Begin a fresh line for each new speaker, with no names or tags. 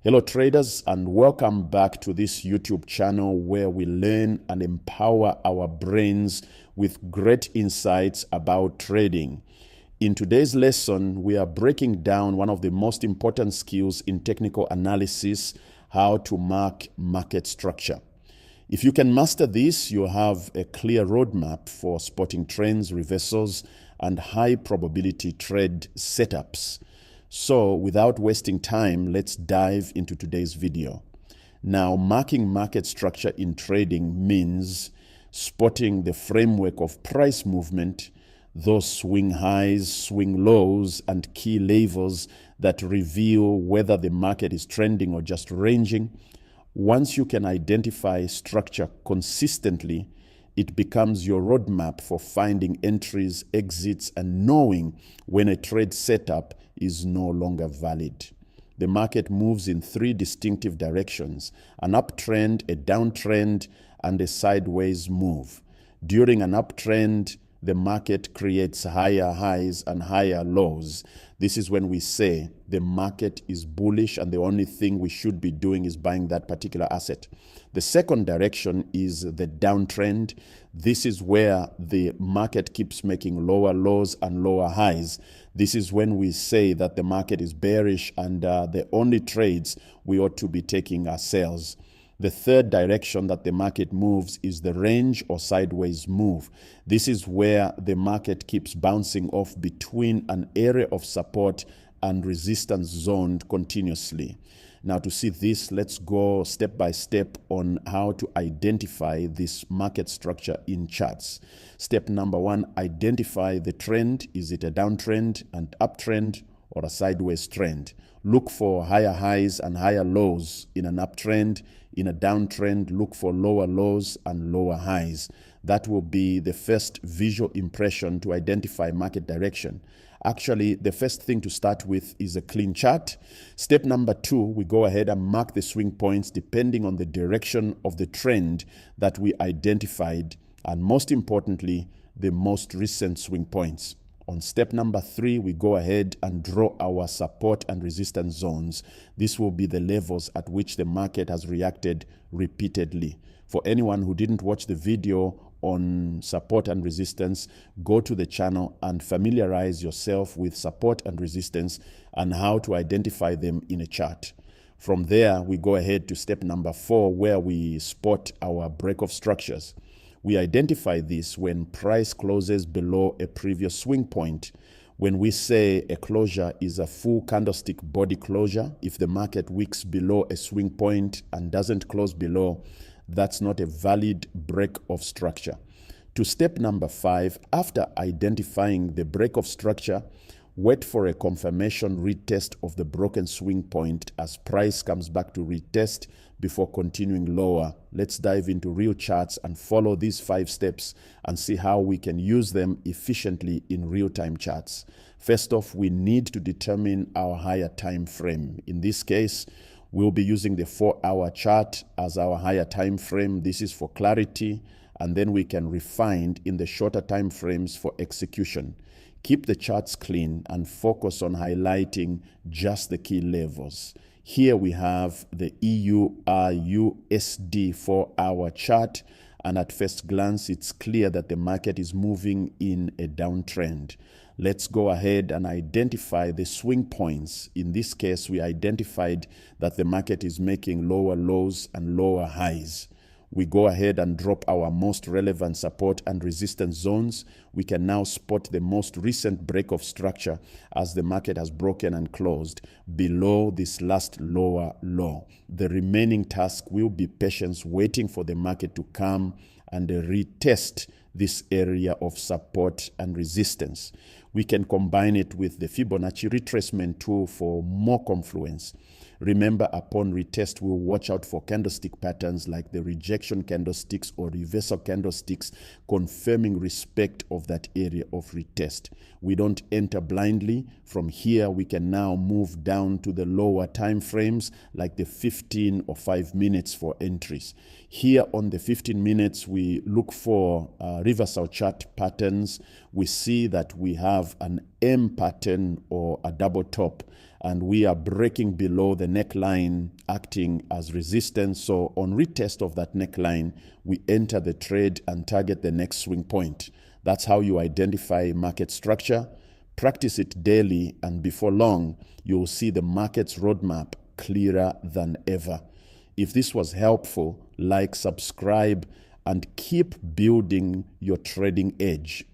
Hello traders, and welcome back to this YouTube channel where we learn and empower our brains with great insights about trading. In today's lesson, we are breaking down one of the most important skills in technical analysis, how to mark market structure. If you can master this, you have a clear roadmap for spotting trends, reversals, and high probability trade setups. So without wasting time, let's dive into today's video. Now, marking market structure in trading means spotting the framework of price movement, those swing highs, swing lows, and key levels that reveal whether the market is trending or just ranging. Once you can identify structure consistently, it becomes your roadmap for finding entries, exits, and knowing when a trade setup is no longer valid. The market moves in three distinctive directions: an uptrend, a downtrend, and a sideways move. During an uptrend, the market creates higher highs and higher lows. This is when we say the market is bullish and the only thing we should be doing is buying that particular asset. The second direction is the downtrend. This is where the market keeps making lower lows and lower highs. This is when we say that the market is bearish and the only trades we ought to be taking are sales. The third direction that the market moves is the range or sideways move. This is where the market keeps bouncing off between an area of support and resistance zone continuously. Now, to see this, let's go step by step on how to identify this market structure in charts. Step number one, identify the trend. Is it a downtrend, an uptrend, or a sideways trend? Look for higher highs and higher lows in an uptrend. In a downtrend, look for lower lows and lower highs. That will be the first visual impression to identify market direction. Actually, the first thing to start with is a clean chart. Step number two, we go ahead and mark the swing points depending on the direction of the trend that we identified, and most importantly, the most recent swing points. On step number three, we go ahead and draw our support and resistance zones. This will be the levels at which the market has reacted repeatedly. For anyone who didn't watch the video on support and resistance, go to the channel and familiarize yourself with support and resistance and how to identify them in a chart. From there, we go ahead to step number four, where we spot our break-off structures. We identify this when price closes below a previous swing point. When we say a closure is a full candlestick body closure, if the market wicks below a swing point and doesn't close below, that's not a valid break of structure. To step number five, after identifying the break of structure, wait for a confirmation retest of the broken swing point as price comes back to retest before continuing lower. Let's dive into real charts and follow these 5 steps and see how we can use them efficiently in real-time charts. First off, we need to determine our higher time frame. In this case, we'll be using the 4-hour chart as our higher time frame. This is for clarity, and then we can refine in the shorter time frames for execution. Keep the charts clean and focus on highlighting just the key levels. Here we have the EUR/USD 4-hour chart, and at first glance, it's clear that the market is moving in a downtrend. Let's go ahead and identify the swing points. In this case, we identified that the market is making lower lows and lower highs. We go ahead and drop our most relevant support and resistance zones. We can now spot the most recent break of structure as the market has broken and closed below this last lower low. The remaining task will be patience, waiting for the market to come and retest this area of support and resistance. We can combine it with the Fibonacci retracement tool for more confluence. Remember, upon retest, we'll watch out for candlestick patterns like the rejection candlesticks or reversal candlesticks, confirming respect of that area of retest. We don't enter blindly. From here, we can now move down to the lower time frames, like the 15 or 5 minutes for entries. Here on the 15 minutes, we look for reversal chart patterns. We see that we have an M pattern or a double top. and we are breaking below the neckline, acting as resistance. So on retest of that neckline, we enter the trade and target the next swing point. That's how you identify market structure. Practice it daily, and before long, you'll see the market's roadmap clearer than ever. If this was helpful, like, subscribe, and keep building your trading edge.